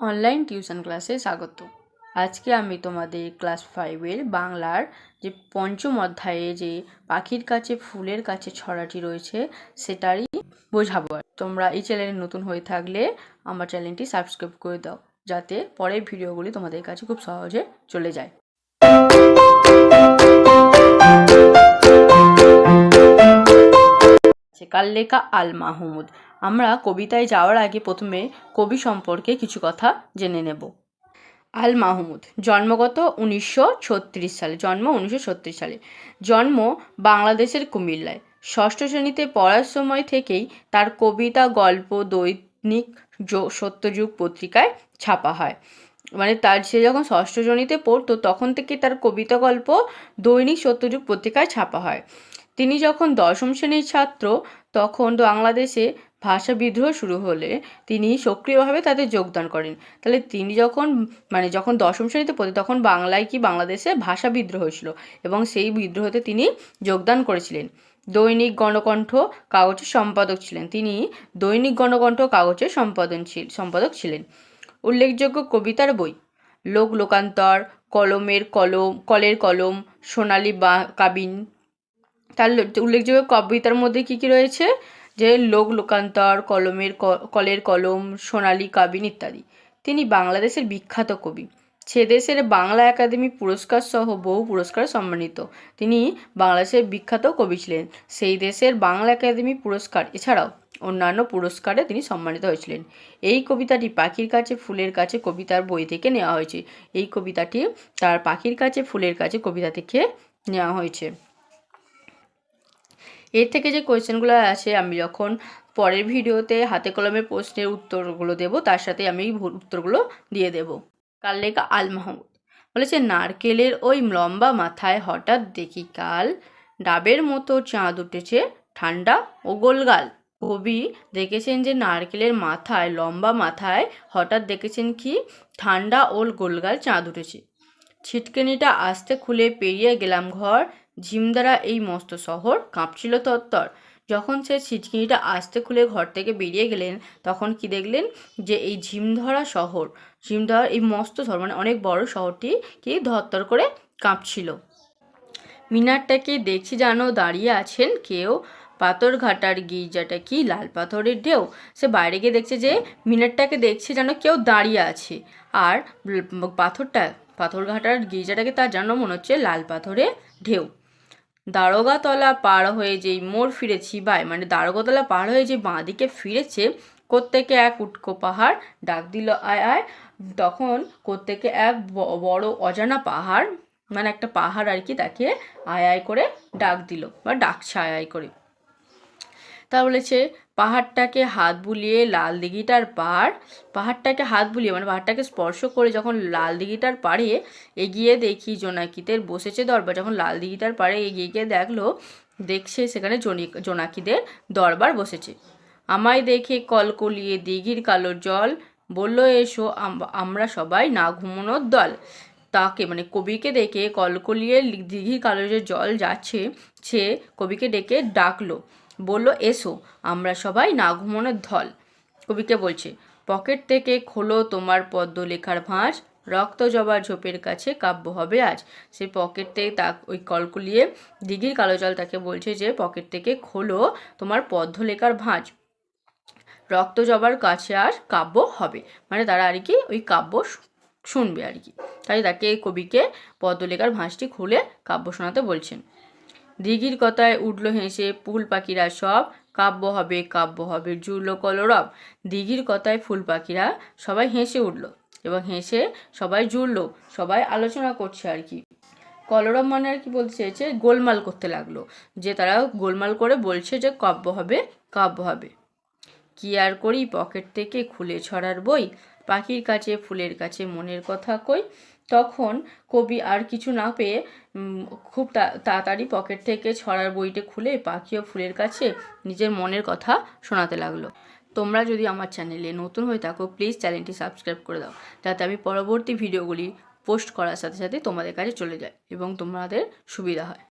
Online tuition ক্লাসে স্বাগত। আজকে আমি তোমাদের ক্লাস 5-এর বাংলার যে পঞ্চম অধ্যায়ে যে পাখির কাছে ফুলের কাছে ছড়াটি রয়েছে সেটারই বোঝাবো। তোমরা এই চ্যানেলে নতুন হয়ে থাকলে আমার চ্যানেলটি সাবস্ক্রাইব করে দাও, যাতে পরের ভিডিওগুলি তোমাদের কাছে খুব সহজে চলে যায়। কাল লেখা আল মাহমুদ। আমরা কবিতায় যাওয়ার আগে প্রথমে কবি সম্পর্কে কিছু কথা জেনে নেব। আল মাহমুদ জন্মগত 1936 সালে, জন্ম 1936 সালে, জন্ম বাংলাদেশের কুমিল্লায়। ষষ্ঠ শ্রেণীতে পড়ার সময় থেকেই তার কবিতা, গল্প দৈনিক সত্যযুগ পত্রিকায় ছাপা হয়। মানে সে যখন ষষ্ঠ শ্রেণীতে পড়তো তখন থেকে তার কবিতা, গল্প দৈনিক সত্যযুগ পত্রিকায় ছাপা হয়। তিনি যখন দশম শ্রেণীর ছাত্র তখন বাংলাদেশে ভাষা বিদ্রোহ শুরু হলে তিনি সক্রিয়ভাবে তাতে যোগদান করেন। তাহলে তিনি যখন দশম শ্রেণীতে পড়ে তখন বাংলাদেশে ভাষা বিদ্রোহ হয়েছিল এবং সেই বিদ্রোহতে তিনি যোগদান করেছিলেন। দৈনিক গণকণ্ঠ কাগজের সম্পাদক ছিলেন। তিনি দৈনিক গণকণ্ঠ কাগজের সম্পাদক ছিলেন। উল্লেখযোগ্য কবিতার বই: লোকান্তর, কলের কলম, সোনালী কাবিন। তার উল্লেখযোগ্য কবিতার মধ্যে কী কী রয়েছে? যে লোকান্তর, কলের কলম, সোনালী কাবিন ইত্যাদি। তিনি বাংলাদেশের বিখ্যাত কবি। সে দেশের বাংলা একাডেমি পুরস্কার সহ বহু পুরস্কার সম্মানিত। তিনি বাংলাদেশের বিখ্যাত কবি ছিলেন। সেই দেশের বাংলা একাডেমি পুরস্কার এছাড়াও অন্যান্য পুরস্কারে তিনি সম্মানিত হয়েছিলেন। এই কবিতাটি পাখির কাছে ফুলের কাছে কবিতার বই থেকে নেওয়া হয়েছে। এই কবিতাটি তার পাখির কাছে ফুলের কাছে কবিতা থেকে নেওয়া হয়েছে। এর থেকে যে কোয়েশ্চেনগুলো আছে আমি যখন পরের ভিডিওতে হাতে কলমের প্রশ্নের উত্তরগুলো দেব তার সাথে আমি উত্তরগুলো দিয়ে দেব। কাল লেখা আল মাহমুদ বলেছে, নারকেলের ওই লম্বা মাথায় হঠাৎ দেখি কাল, ডাবের মতো চাঁদ উঠেছে ঠান্ডা ও গোলগাল। কবি দেখেছেন যে নারকেলের মাথায়, লম্বা মাথায় হঠাৎ দেখেছেন কি ঠান্ডা ও গোলগাল চাঁদ উঠেছে। ছিটকেনিটা আস্তে খুলে পেরিয়ে গেলাম ঘর, ঝিমধারা এই মস্ত শহর কাঁপছিল তরতর। যখন সে ছিটকিনিটা আস্তে খুলে ঘর থেকে বেরিয়ে গেলেন তখন কি দেখলেন? যে এই ঝিমধরা এই মস্ত শহর মানে অনেক বড় শহরটি কি ধরতর করে কাঁপছিল। মিনারটাকে দেখছি যেন দাঁড়িয়ে আছেন কেউ, পাথরঘাটার গির্জাটা কি লাল পাথরের ঢেউ। সে বাইরে গিয়ে দেখছে যে মিনারটাকে দেখছে যেন কেউ দাঁড়িয়ে আছে, আর পাথরঘাটার গির্জাটাকে তার যেন মনে হচ্ছে লাল পাথরের ঢেউ। দারোগাতলা পার হয়ে যেই মোড় ফিরেছি মানে দারোগাতলা পার হয়ে যে বাঁ দিকে ফিরেছে, কোত্থেকে এক উটকো পাহাড় ডাক দিল আয় আয়। তখন কোত্থেকে এক বড় অজানা পাহাড়, মানে একটা পাহাড় আর কি, তাকে আয় আয় করে ডাক দিল বা ডাকছে আয় আয় করে। তা বলেছে পাহাড়টাকে হাত বুলিয়ে লাল দিঘিটার পাহাড়টাকে হাত বুলিয়ে মানে পাহাড়টাকে স্পর্শ করে যখন লাল দিঘিটার পাড়ে এগিয়ে দেখি জোনাকিদের বসেছে দরবার। যখন লাল দিঘিটার পাড়ে এগিয়ে গিয়ে দেখছে সেখানে জোনাকিদের দরবার বসেছে। আমায় দেখে কলকলিয়ে দিঘির কালো জল বলল, এসো আমরা সবাই না ঘুমানোর দল। তাকে মানে কবিকে দেখে কলকলিয়ে দিঘির কালো যে জল যাচ্ছে সে কবিকে ডেকে ডাকলো, বলল, এসো আমরা সবাই না ঘুমানোর দল। কবিকে বলছে, পকেট থেকে খোলো তোমার পদ্ম লেখার ভাঁজ, রক্ত জবা ঝোপের কাছে কাব্য হবে আজ। সে পকেট থেকে ওই কলকলিয়ে দিঘির কালো জল তাকে বলছে যে পকেট থেকে খোলো তোমার পদ্ম লেখার ভাঁজ, রক্ত জবার কাছে আর কাব্য হবে। মানে তারা আর কি ওই কাব্য শুনবে আর কি। তাই তাকে কবিকে পদ্মলেখার ভাঁজটি খুলে কাব্য শোনাতে বলছেন। দিঘির কথায় উঠল হেসে ফুল পাখিরা সব, কাব্য হবে জুড়ল কলরব। দিঘির কথায় ফুল পাখিরা সবাই হেসে উঠল এবং হেসে সবাই জুড়ল, সবাই আলোচনা করছে আর কি। কলরব মানে আর কি বলতে চেয়েছে, গোলমাল করতে লাগলো, যে তারা গোলমাল করে বলছে যে কাব্য হবে। কি আর করি পকেট থেকে খুলে ছড়ার বই, পাখির কাছে ফুলের কাছে মনের কথা কই। তখন কবি আর কিছু না পেয়ে খুব তাড়াতাড়ি পকেট থেকে ছড়ার বইটা খুলে পাখি ও ফুলের কাছে নিজের মনের কথা শোনাতে লাগলো। তোমরা যদি আমার চ্যানেলে নতুন হয়ে থাকো প্লিজ চ্যানেলটি সাবস্ক্রাইব করে দাও, যাতে আমি পরবর্তী ভিডিওগুলি পোস্ট করার সাথে সাথে তোমাদের কাছে চলে যায় এবং তোমাদের সুবিধা হয়।